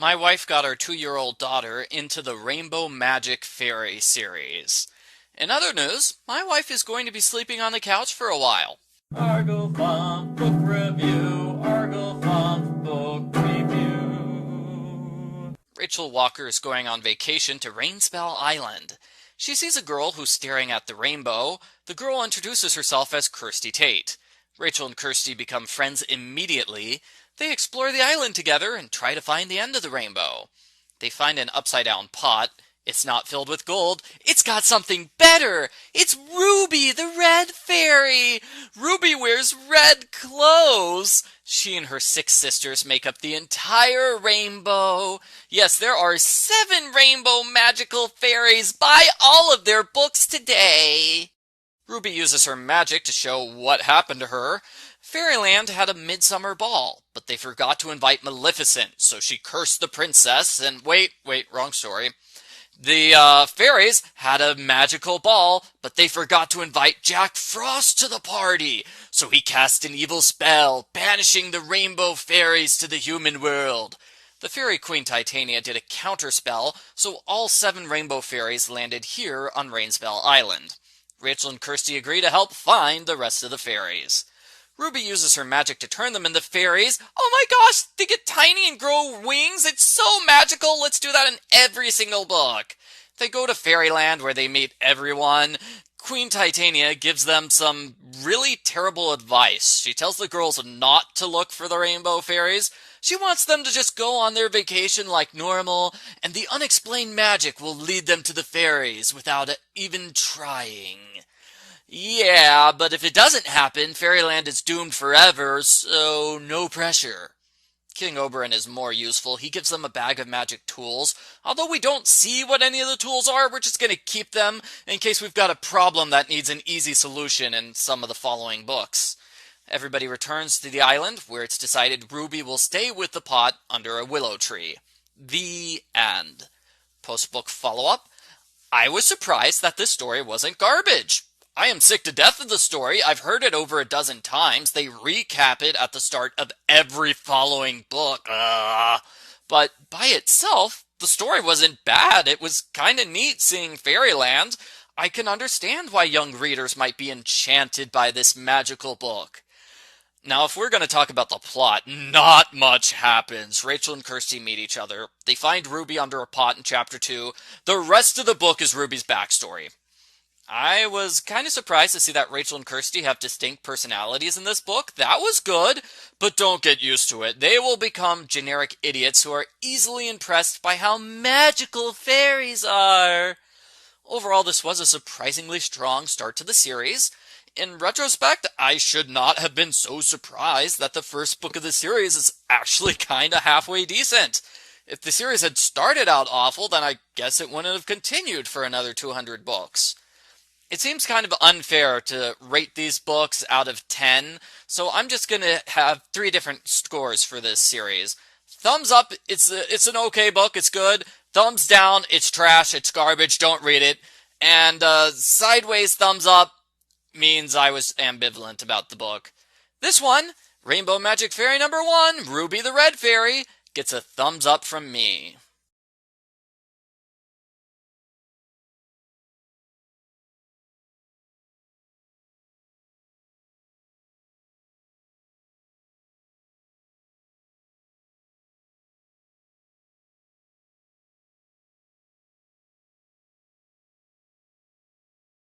My wife got our 2-year-old daughter into the Rainbow Magic Fairy series. In other news, my wife is going to be sleeping on the couch for a while. Argo Font Book Review, Argo Font Book Review. Rachel Walker is going on vacation to Rainspell Island. She sees a girl who's staring at the rainbow. The girl introduces herself as Kirsty Tate. Rachel and Kirsty become friends immediately. They explore the island together and try to find the end of the rainbow. They find an upside-down pot. It's not filled with gold. It's got something better. It's Ruby, the red fairy. Ruby wears red clothes. She and her 6 sisters make up the entire rainbow. Yes, there are 7 rainbow magical fairies. Buy all of their books today. Ruby uses her magic to show what happened to her. Fairyland had a midsummer ball, but they forgot to invite Maleficent, so she cursed the princess and wait, wrong story. The fairies had a magical ball, but they forgot to invite Jack Frost to the party, so he cast an evil spell, banishing the rainbow fairies to the human world. The fairy queen Titania did a counterspell, so all 7 rainbow fairies landed here on Rainspell Island. Rachel and Kirsty agree to help find the rest of the fairies. Ruby uses her magic to turn them into fairies. Oh my gosh, they get tiny and grow wings. It's so magical. Let's do that in every single book. They go to Fairyland where they meet everyone. Queen Titania gives them some really terrible advice. She tells the girls not to look for the rainbow fairies. She wants them to just go on their vacation like normal, and the unexplained magic will lead them to the fairies without even trying. Yeah, but if it doesn't happen, Fairyland is doomed forever, so no pressure. King Oberon is more useful. He gives them a bag of magic tools. Although we don't see what any of the tools are, we're just going to keep them in case we've got a problem that needs an easy solution in some of the following books. Everybody returns to the island, where it's decided Ruby will stay with the pot under a willow tree. The end. Post-book follow-up. I was surprised that this story wasn't garbage. I am sick to death of the story. I've heard it over a dozen times. They recap it at the start of every following book. But by itself, the story wasn't bad. It was kind of neat seeing Fairyland. I can understand why young readers might be enchanted by this magical book. Now, if we're going to talk about the plot, not much happens. Rachel and Kirsty meet each other. They find Ruby under a pot in Chapter 2. The rest of the book is Ruby's backstory. I was kind of surprised to see that Rachel and Kirsty have distinct personalities in this book. That was good, but don't get used to it. They will become generic idiots who are easily impressed by how magical fairies are. Overall, this was a surprisingly strong start to the series. In retrospect, I should not have been so surprised that the first book of the series is actually kind of halfway decent. If the series had started out awful, then I guess it wouldn't have continued for another 200 books. It seems kind of unfair to rate these books out of 10, so I'm just going to have 3 different scores for this series. Thumbs up, it's an okay book, it's good. Thumbs down, it's trash, it's garbage, don't read it. And sideways thumbs up means I was ambivalent about the book. This one, Rainbow Magic Fairy number 1, Ruby the Red Fairy, gets a thumbs up from me.